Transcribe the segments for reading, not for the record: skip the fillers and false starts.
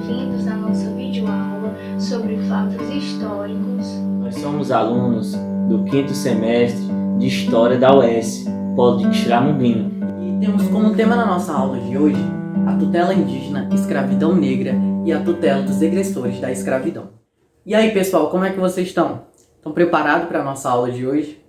bem-vindos à nossa videoaula sobre fatos históricos. Nós somos alunos do 5º semestre de História da UES, Polo de Quixeramobim. E temos como tema na nossa aula de hoje a tutela indígena, escravidão negra e a tutela dos agressores da escravidão. E aí, pessoal, como é que vocês estão? Estão preparados para a nossa aula de hoje?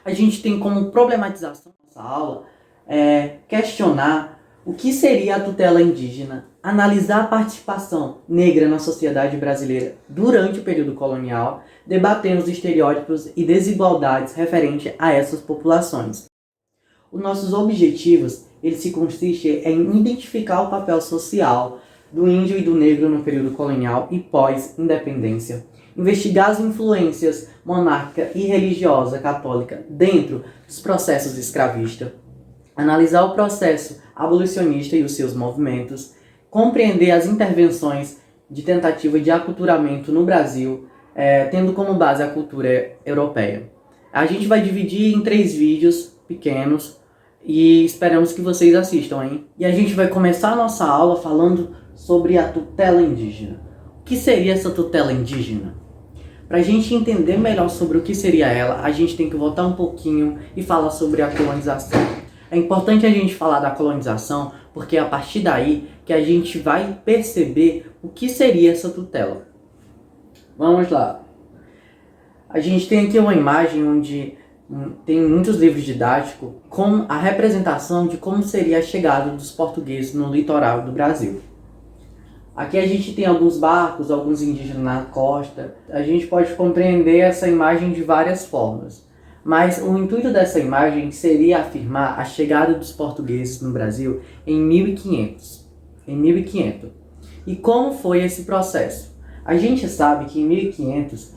A gente tem como problematização da nossa aula questionar o que seria a tutela indígena, analisar a participação negra na sociedade brasileira durante o período colonial, debatendo os estereótipos e desigualdades referentes a essas populações. Os nossos objetivos, eles se consistem em identificar o papel social do índio e do negro no período colonial e pós-independência, investigar as influências monárquica e religiosa católica dentro dos processos escravistas, analisar o processo abolicionista e os seus movimentos, compreender as intervenções de tentativa de aculturamento no Brasil, tendo como base a cultura europeia. A gente vai dividir em 3 vídeos pequenos e esperamos que vocês assistam, hein? E a gente vai começar a nossa aula falando sobre a tutela indígena. O que seria essa tutela indígena? Para a gente entender melhor sobre o que seria ela, a gente tem que voltar um pouquinho e falar sobre a colonização. É importante a gente falar da colonização, porque é a partir daí que a gente vai perceber o que seria essa tutela. Vamos lá. A gente tem aqui uma imagem onde tem muitos livros didáticos com a representação de como seria a chegada dos portugueses no litoral do Brasil. Aqui a gente tem alguns barcos, alguns indígenas na costa. A gente pode compreender essa imagem de várias formas. Mas o intuito dessa imagem seria afirmar a chegada dos portugueses no Brasil em 1500. E como foi esse processo? A gente sabe que em 1500,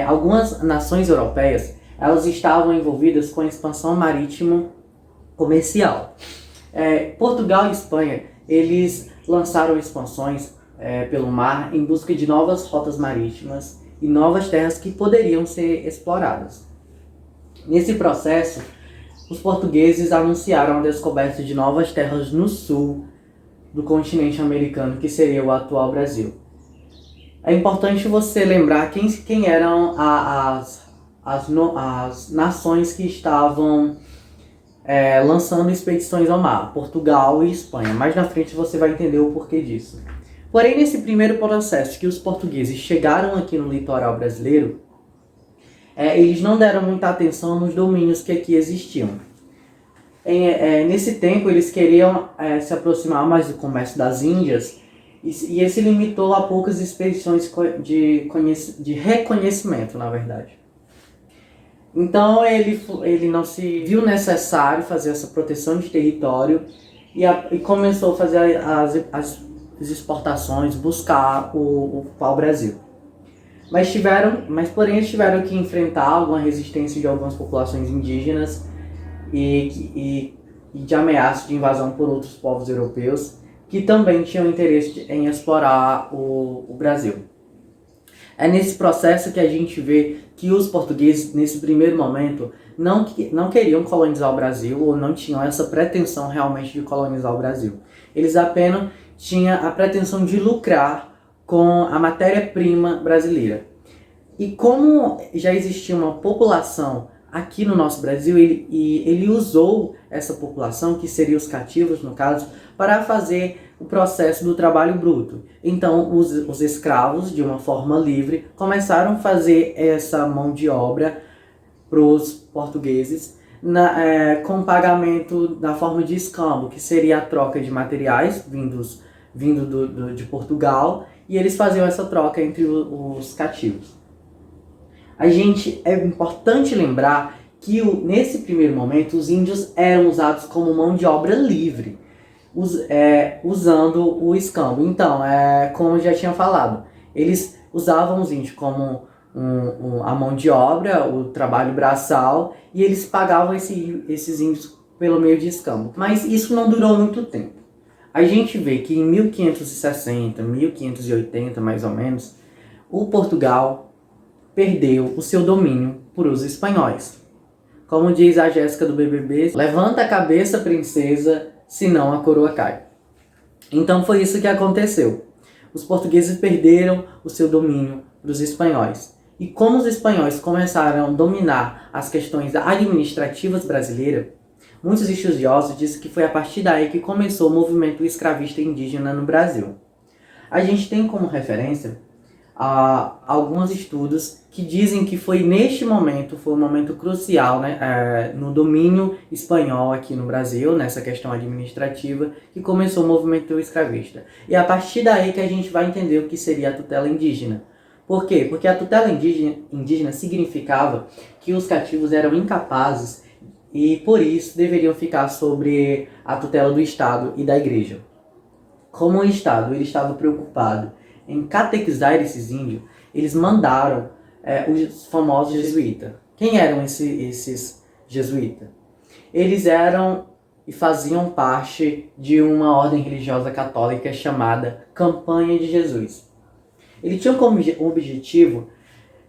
algumas nações europeias elas estavam envolvidas com a expansão marítima comercial. Portugal e Espanha, eles lançaram expansões pelo mar em busca de novas rotas marítimas e novas terras que poderiam ser exploradas. Nesse processo, os portugueses anunciaram a descoberta de novas terras no sul do continente americano, que seria o atual Brasil. É importante você lembrar quem eram as nações que estavam lançando expedições ao mar, Portugal e Espanha. Mais na frente você vai entender o porquê disso. Porém, nesse primeiro processo que os portugueses chegaram aqui no litoral brasileiro, eles não deram muita atenção nos domínios que aqui existiam. Nesse tempo, eles queriam se aproximar mais do comércio das Índias e esse limitou a poucas expedições de reconhecimento, na verdade. Então, ele não se viu necessário fazer essa proteção de território e começou a fazer as exportações, buscar o pau-brasil. Porém, eles tiveram que enfrentar alguma resistência de algumas populações indígenas e de ameaça de invasão por outros povos europeus que também tinham interesse em explorar o Brasil. É nesse processo que a gente vê que os portugueses, nesse primeiro momento, não queriam colonizar o Brasil ou não tinham essa pretensão realmente de colonizar o Brasil. Eles apenas tinham a pretensão de lucrar com a matéria-prima brasileira. E como já existia uma população aqui no nosso Brasil, ele usou essa população, que seria os cativos no caso, para fazer o processo do trabalho bruto. Então os escravos, de uma forma livre, começaram a fazer essa mão de obra para os portugueses com pagamento na forma de escambo, que seria a troca de materiais vindo de Portugal, e eles faziam essa troca entre os cativos. É importante lembrar que nesse primeiro momento os índios eram usados como mão de obra livre, usando o escambo. Então, como eu já tinha falado, eles usavam os índios como a mão de obra, o trabalho braçal, e eles pagavam esses índios pelo meio de escambo. Mas isso não durou muito tempo. A gente vê que em 1560, 1580 mais ou menos, o Portugal perdeu o seu domínio por os espanhóis. Como diz a Jéssica do BBB, levanta a cabeça, princesa, senão a coroa cai. Então foi isso que aconteceu. os portugueses perderam o seu domínio para os espanhóis. E como os espanhóis começaram a dominar as questões administrativas brasileiras, muitos estudiosos dizem que foi a partir daí que começou o movimento escravista indígena no Brasil. A gente tem como referência alguns estudos que dizem que foi neste momento, foi um momento crucial, né, no domínio espanhol aqui no Brasil, nessa questão administrativa, que começou o movimento escravista. E a partir daí que a gente vai entender o que seria a tutela indígena. Por quê? Porque a tutela indígena significava que os cativos eram incapazes e, por isso, deveriam ficar sobre a tutela do Estado e da Igreja. Como o Estado ele estava preocupado em catequizar esses índios, eles mandaram os famosos jesuítas. Quem eram esses jesuítas? Eles eram e faziam parte de uma ordem religiosa católica chamada Companhia de Jesus. Ele tinha como objetivo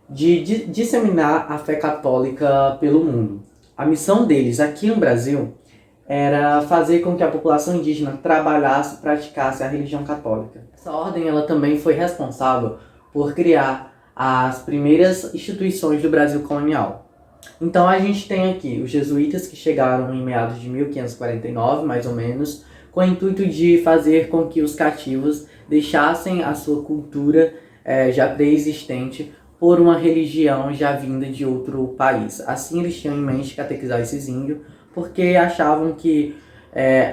de disseminar a fé católica pelo mundo. A missão deles aqui no Brasil era fazer com que a população indígena trabalhasse e praticasse a religião católica. Essa ordem ela também foi responsável por criar as primeiras instituições do Brasil colonial. Então a gente tem aqui os jesuítas que chegaram em meados de 1549, mais ou menos, com o intuito de fazer com que os cativos deixassem a sua cultura já pré-existente por uma religião já vinda de outro país. Assim eles tinham em mente catequizar esses índios, porque achavam que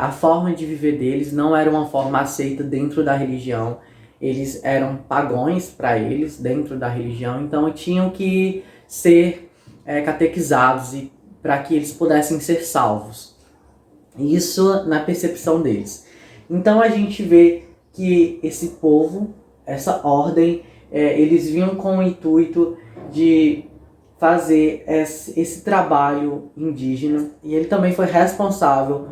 a forma de viver deles não era uma forma aceita dentro da religião. Eles eram pagões para eles dentro da religião, então tinham que ser catequizados para que eles pudessem ser salvos. Isso na percepção deles. Então a gente vê que esse povo, essa ordem, eles vinham com o intuito de fazer esse trabalho indígena, e ele também foi responsável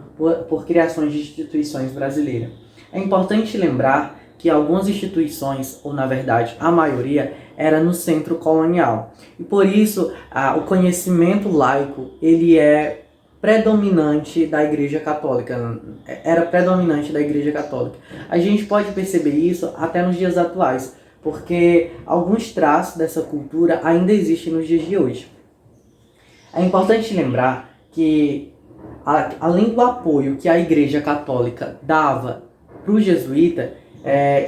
por criações de instituições brasileiras. É importante lembrar que algumas instituições, ou na verdade a maioria, era no centro colonial. E por isso o conhecimento laico ele é predominante da Igreja Católica, era predominante da Igreja Católica. A gente pode perceber isso até nos dias atuais, porque alguns traços dessa cultura ainda existem nos dias de hoje. É importante lembrar que, além do apoio que a Igreja Católica dava para o jesuíta,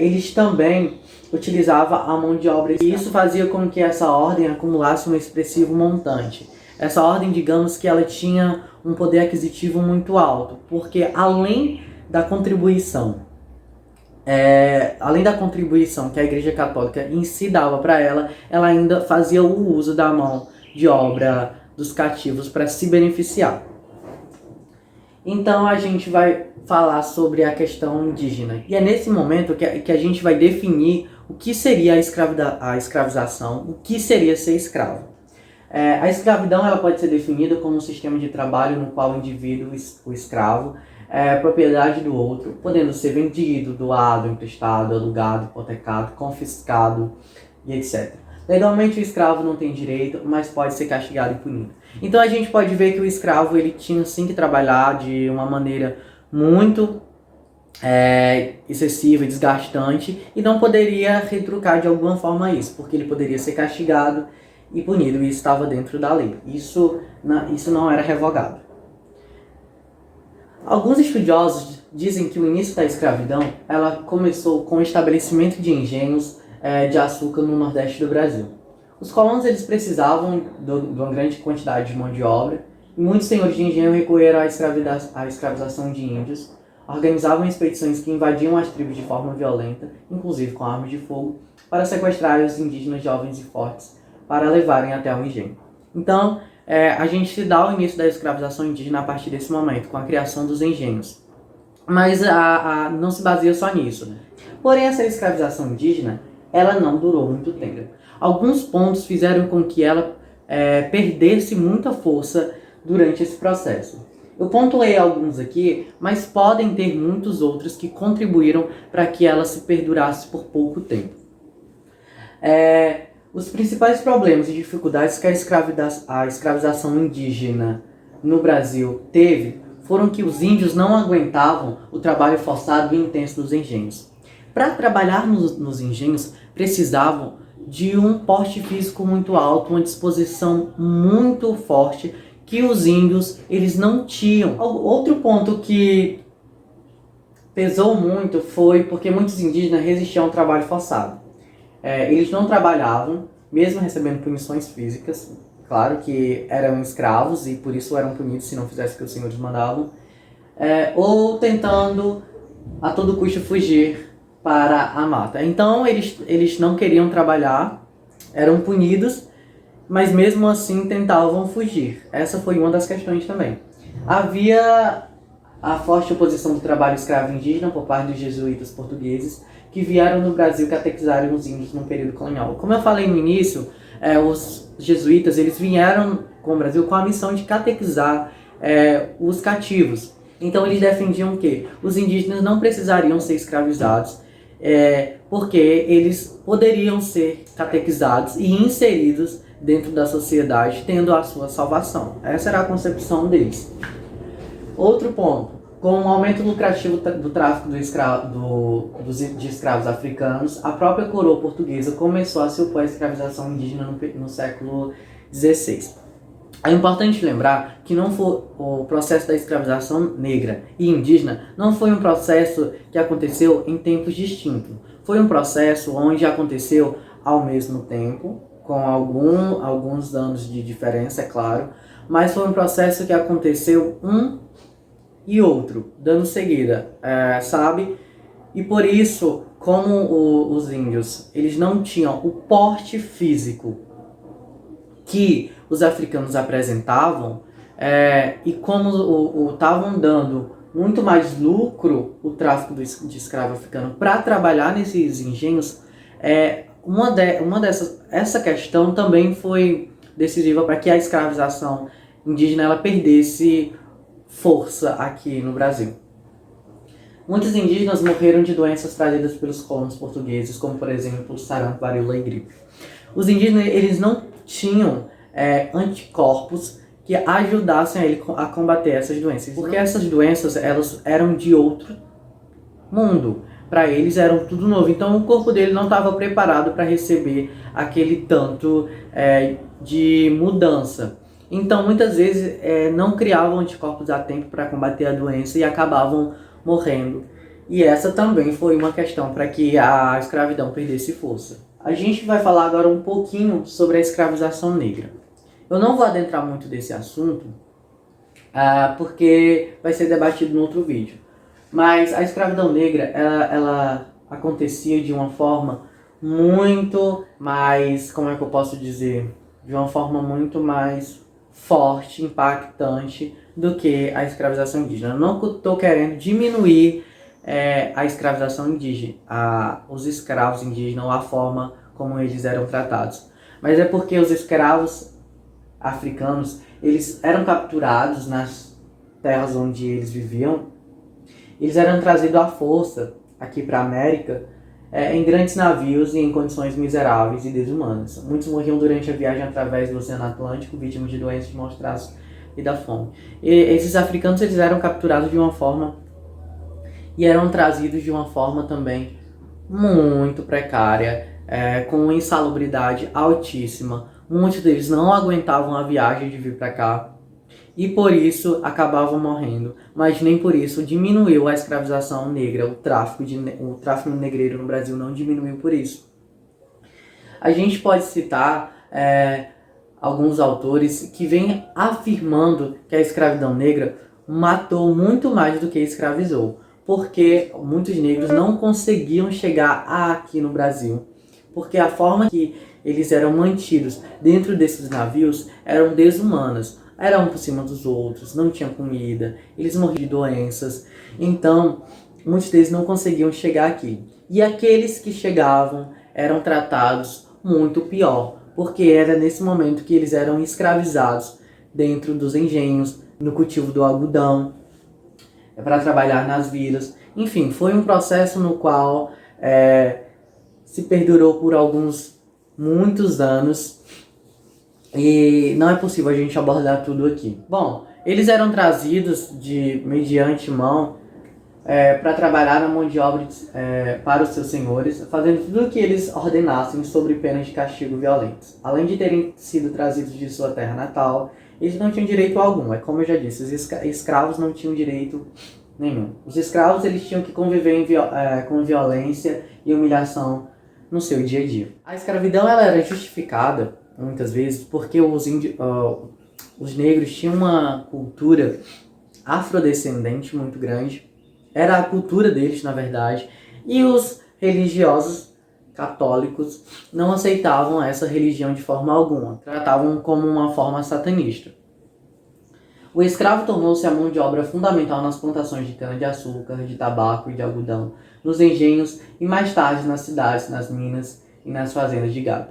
eles também utilizavam a mão de obra, e isso fazia com que essa ordem acumulasse um expressivo montante. Essa ordem, digamos que ela tinha um poder aquisitivo muito alto, porque além da contribuição que a Igreja Católica em si dava para ela ainda fazia o uso da mão de obra dos cativos para se beneficiar. Então a gente vai falar sobre a questão indígena. E é nesse momento que a gente vai definir o que seria a escravização, o que seria ser escravo. A escravidão ela pode ser definida como um sistema de trabalho no qual o indivíduo, o escravo, propriedade do outro, podendo ser vendido, doado, emprestado, alugado, hipotecado, confiscado e etc. Legalmente o escravo não tem direito, mas pode ser castigado e punido. Então a gente pode ver que o escravo ele tinha sim que trabalhar de uma maneira muito excessiva e desgastante, e não poderia retrucar de alguma forma isso, porque ele poderia ser castigado e punido, e isso estava dentro da lei. Isso não era revogado. Alguns estudiosos dizem que o início da escravidão ela começou com o estabelecimento de engenhos de açúcar no Nordeste do Brasil. Os colonos eles precisavam de uma grande quantidade de mão de obra, e muitos senhores de engenho recorreram à escravização de índios, organizavam expedições que invadiam as tribos de forma violenta, inclusive com armas de fogo, para sequestrar os indígenas jovens e fortes, para levarem até o engenho. Então, a gente se dá o início da escravização indígena a partir desse momento, com a criação dos engenhos. Mas não se baseia só nisso, né? Porém, essa escravização indígena, ela não durou muito tempo. Alguns pontos fizeram com que ela perdesse muita força durante esse processo. Eu pontuei alguns aqui, mas podem ter muitos outros que contribuíram para que ela se perdurasse por pouco tempo. Os principais problemas e dificuldades que a escravização indígena no Brasil teve foram que os índios não aguentavam o trabalho forçado e intenso dos engenhos. para trabalhar nos engenhos precisavam de um porte físico muito alto, uma disposição muito forte que os índios eles não tinham. Outro ponto que pesou muito foi porque muitos indígenas resistiam ao trabalho forçado. Eles não trabalhavam, mesmo recebendo punições físicas. Claro que eram escravos e por isso eram punidos se não fizessem o que os senhores mandavam. Ou tentando a todo custo fugir para a mata. Então eles não queriam trabalhar, eram punidos, mas mesmo assim tentavam fugir. Essa foi uma das questões também. Havia a forte oposição do trabalho escravo indígena por parte dos jesuítas portugueses que vieram no Brasil catequizarem os índios no período colonial. Como eu falei no início, os jesuítas eles vieram com o Brasil com a missão de catequizar os cativos. Então eles defendiam que os indígenas não precisariam ser escravizados, porque eles poderiam ser catequizados e inseridos dentro da sociedade, tendo a sua salvação. Essa era a concepção deles. Outro ponto, com o aumento lucrativo do tráfico de escravos africanos, a própria coroa portuguesa começou a se opor à escravização indígena no século XVI. É importante lembrar que o processo da escravização negra e indígena não foi um processo que aconteceu em tempos distintos. Foi um processo onde aconteceu ao mesmo tempo, com alguns anos de diferença, é claro, mas foi um processo que aconteceu um e outro, dando seguida, sabe? E por isso, como os índios eles não tinham o porte físico que os africanos apresentavam, e como estavam dando muito mais lucro o tráfico de escravo africano para trabalhar nesses engenhos, essa questão também foi decisiva para que a escravização indígena ela perdesse força aqui no Brasil. Muitos indígenas morreram de doenças trazidas pelos colonos portugueses, como por exemplo sarampo, varíola e gripe. Os indígenas eles não tinham anticorpos que ajudassem a combater essas doenças, porque essas doenças elas eram de outro mundo. Para eles eram tudo novo, então o corpo dele não estava preparado para receber aquele tanto de mudança. Então muitas vezes não criavam anticorpos a tempo para combater a doença e acabavam morrendo. E essa também foi uma questão para que a escravidão perdesse força. A gente vai falar agora um pouquinho sobre a escravização negra. Eu não vou adentrar muito desse assunto, porque vai ser debatido no outro vídeo. Mas a escravidão negra, ela acontecia de uma forma muito mais, como é que eu posso dizer? De uma forma muito mais forte, impactante do que a escravização indígena. Eu não estou querendo diminuir a escravização indígena, os escravos indígenas ou a forma como eles eram tratados. Mas é porque os escravos africanos, eles eram capturados nas terras onde eles viviam. Eles eram trazidos à força aqui para a América em grandes navios e em condições miseráveis e desumanas. Muitos morriam durante a viagem através do Oceano Atlântico, vítimas de doenças, de maus tratos e da fome. E esses africanos eles eram capturados de uma forma e eram trazidos de uma forma também muito precária, com insalubridade altíssima. Muitos deles não aguentavam a viagem de vir para cá e por isso acabavam morrendo, mas nem por isso diminuiu a escravização negra, o tráfico negreiro no Brasil não diminuiu por isso. A gente pode citar alguns autores que vêm afirmando que a escravidão negra matou muito mais do que escravizou, porque muitos negros não conseguiam chegar aqui no Brasil, porque a forma que eles eram mantidos dentro desses navios eram desumanas. Eram um por cima dos outros, não tinham comida, eles morriam de doenças. Então, muitos deles não conseguiam chegar aqui. E aqueles que chegavam eram tratados muito pior, porque era nesse momento que eles eram escravizados dentro dos engenhos, no cultivo do algodão, para trabalhar nas vilas. Enfim, foi um processo no qual se perdurou por muitos anos. E não é possível a gente abordar tudo aqui. Bom, eles eram trazidos mediante mão para trabalhar na mão de obra para os seus senhores, fazendo tudo o que eles ordenassem sobre penas de castigo violentos. Além de terem sido trazidos de sua terra natal, eles não tinham direito algum. É como eu já disse, os escravos não tinham direito nenhum. Os escravos eles tinham que conviver com violência e humilhação no seu dia a dia. A escravidão ela era justificada, muitas vezes, porque os negros tinham uma cultura afrodescendente muito grande. Era a cultura deles, na verdade, e os religiosos católicos não aceitavam essa religião de forma alguma, tratavam como uma forma satanista. O escravo tornou-se a mão de obra fundamental nas plantações de cana-de-açúcar, de tabaco e de algodão, nos engenhos e mais tarde nas cidades, nas minas e nas fazendas de gado.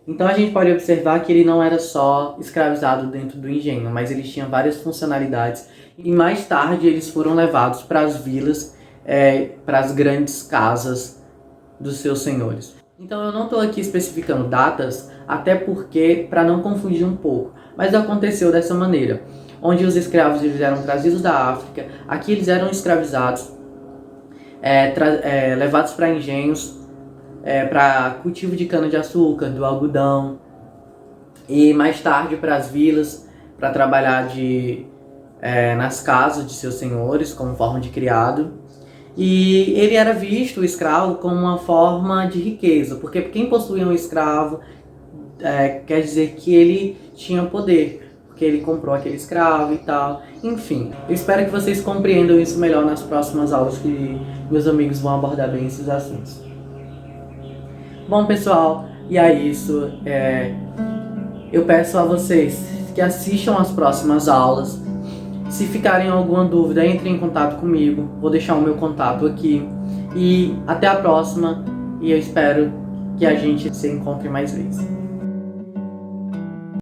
Então a gente pode observar que ele não era só escravizado dentro do engenho, mas eles tinham várias funcionalidades e mais tarde eles foram levados para as vilas, para as grandes casas dos seus senhores. Então eu não estou aqui especificando datas, até porque para não confundir um pouco, mas aconteceu dessa maneira, onde os escravos eles eram trazidos da África, aqui eles eram escravizados, levados para engenhos, para cultivo de cana-de-açúcar, do algodão, e mais tarde para as vilas, para trabalhar nas casas de seus senhores, como forma de criado. E ele era visto, o escravo, como uma forma de riqueza, porque quem possuía um escravo quer dizer que ele tinha poder, porque ele comprou aquele escravo e tal. Enfim, eu espero que vocês compreendam isso melhor nas próximas aulas, que meus amigos vão abordar bem esses assuntos. Bom, pessoal, e é isso. Eu peço a vocês que assistam às próximas aulas. Se ficarem alguma dúvida, entrem em contato comigo. Vou deixar o meu contato aqui. E até a próxima. E eu espero que a gente se encontre mais vezes.